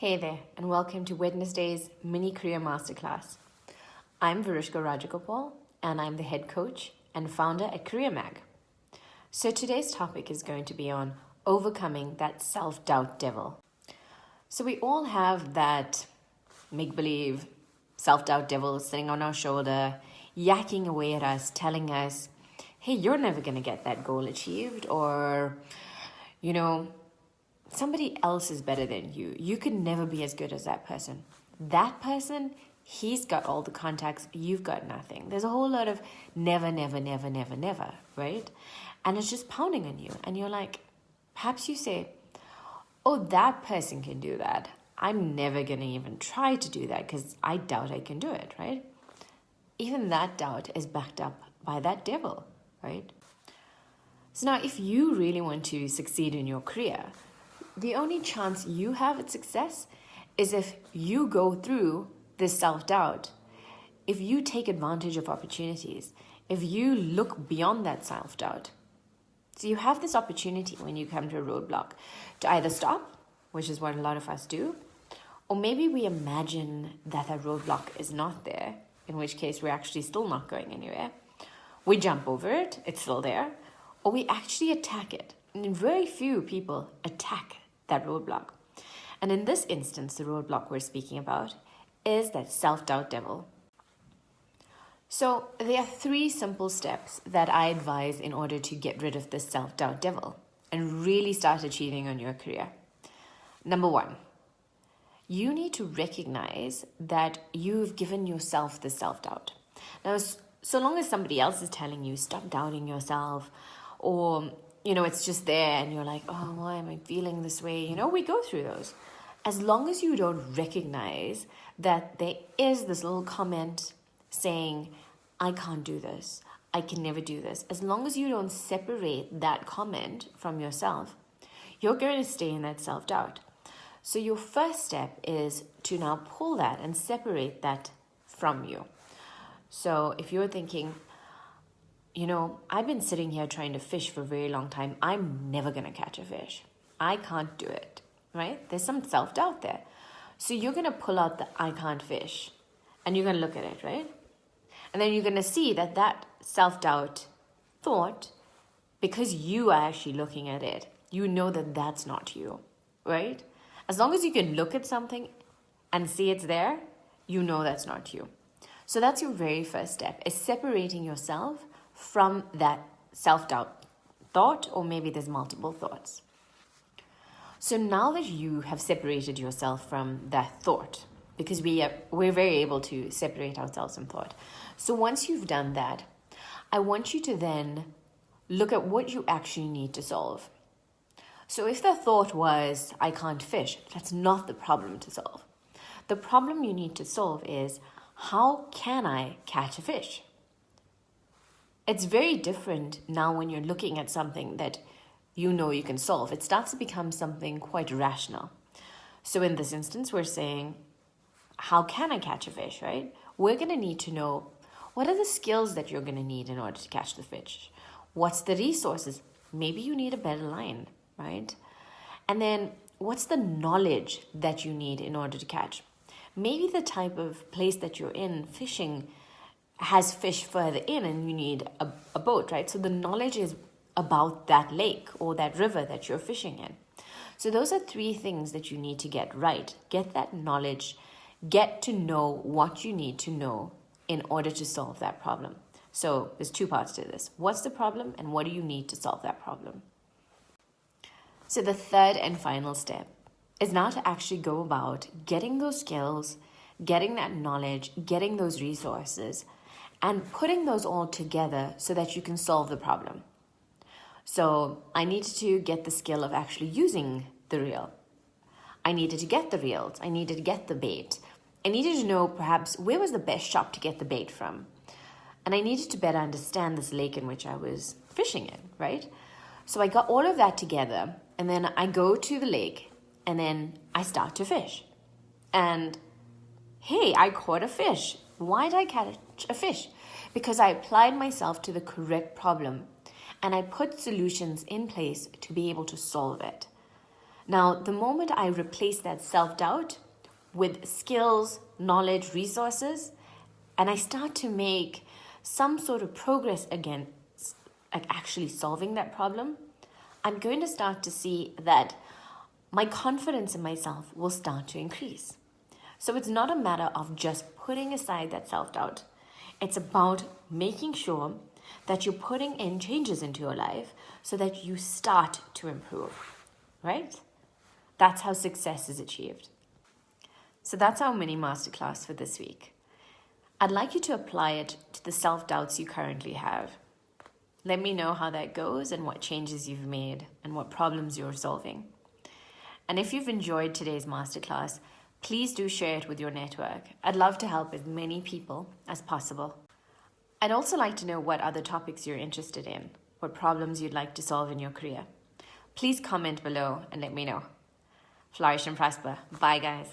Hey there, and welcome to Wednesday's Mini Career Masterclass. I'm Varushka Rajagopal, and I'm the head coach and founder at Career Mag. So today's topic is going to be on overcoming that self-doubt devil. So we all have that make-believe self-doubt devil sitting on our shoulder, yakking away at us, telling us, hey, you're never going to get that goal achieved, or, somebody else is better than you. You can never be as good as that person. That person, he's got all the contacts, you've got nothing. There's a whole lot of never, never, never, never, never, right? And it's just pounding on you. And you're like, perhaps you say, oh, that person can do that. I'm never going to even try to do that because I doubt I can do it, right? Even that doubt is backed up by that devil, right? So now if you really want to succeed in your career, the only chance you have at success is if you go through this self-doubt, if you take advantage of opportunities, if you look beyond that self-doubt. So you have this opportunity when you come to a roadblock to either stop, which is what a lot of us do, or maybe we imagine that roadblock is not there, in which case we're actually still not going anywhere. We jump over it, it's still there, or we actually attack it. And very few people attack that roadblock. And in this instance, the roadblock we're speaking about is that self-doubt devil. So there are 3 simple steps that I advise in order to get rid of this self-doubt devil and really start achieving on your career. Number 1, you need to recognize that you've given yourself the self-doubt. Now, so long as somebody else is telling you, stop doubting yourself, or it's just there and you're like, oh, why am I feeling this way? We go through those. As long as you don't recognize that there is this little comment saying, I can't do this, I can never do this. As long as you don't separate that comment from yourself, you're going to stay in that self-doubt. So your first step is to now pull that and separate that from you. So if you're thinking, I've been sitting here trying to fish for a very long time. I'm never going to catch a fish. I can't do it, right? There's some self-doubt there. So you're going to pull out the I can't fish and you're going to look at it, right? And then you're going to see that self-doubt thought, because you are actually looking at it, you know that that's not you, right? As long as you can look at something and see it's there, you know that's not you. So that's your very first step, is separating yourself from that self-doubt thought, or maybe there's multiple thoughts. So now that you have separated yourself from that thought, because we're very able to separate ourselves from thought. So once you've done that, I want you to then look at what you actually need to solve. So if the thought was, I can't fish, that's not the problem to solve. The problem you need to solve is, how can I catch a fish? It's very different now when you're looking at something that you can solve. It starts to become something quite rational. So in this instance, we're saying, how can I catch a fish, right? We're going to need to know, what are the skills that you're going to need in order to catch the fish? What's the resources? Maybe you need a better line, right? And then what's the knowledge that you need in order to catch? Maybe the type of place that you're in, fishing, has fish further in and you need a boat, right? So the knowledge is about that lake or that river that you're fishing in. So those are 3 things that you need to get right. Get that knowledge, get to know what you need to know in order to solve that problem. So there's 2 parts to this. What's the problem and what do you need to solve that problem? So the third and final step is now to actually go about getting those skills, getting that knowledge, getting those resources, and putting those all together so that you can solve the problem. So I needed to get the skill of actually using the reel. I needed to get the reels. I needed to get the bait. I needed to know perhaps where was the best shop to get the bait from. And I needed to better understand this lake in which I was fishing in, right? So I got all of that together, and then I go to the lake and then I start to fish. And hey, I caught a fish. Why did I catch a fish? Because I applied myself to the correct problem and I put solutions in place to be able to solve it. Now, the moment I replace that self-doubt with skills, knowledge, resources, and I start to make some sort of progress against like actually solving that problem, I'm going to start to see that my confidence in myself will start to increase. So it's not a matter of just putting aside that self-doubt. It's about making sure that you're putting in changes into your life so that you start to improve, right? That's how success is achieved. So that's our mini masterclass for this week. I'd like you to apply it to the self-doubts you currently have. Let me know how that goes and what changes you've made and what problems you're solving. And if you've enjoyed today's masterclass, please do share it with your network. I'd love to help as many people as possible. I'd also like to know what other topics you're interested in, what problems you'd like to solve in your career. Please comment below and let me know. Flourish and prosper. Bye, guys.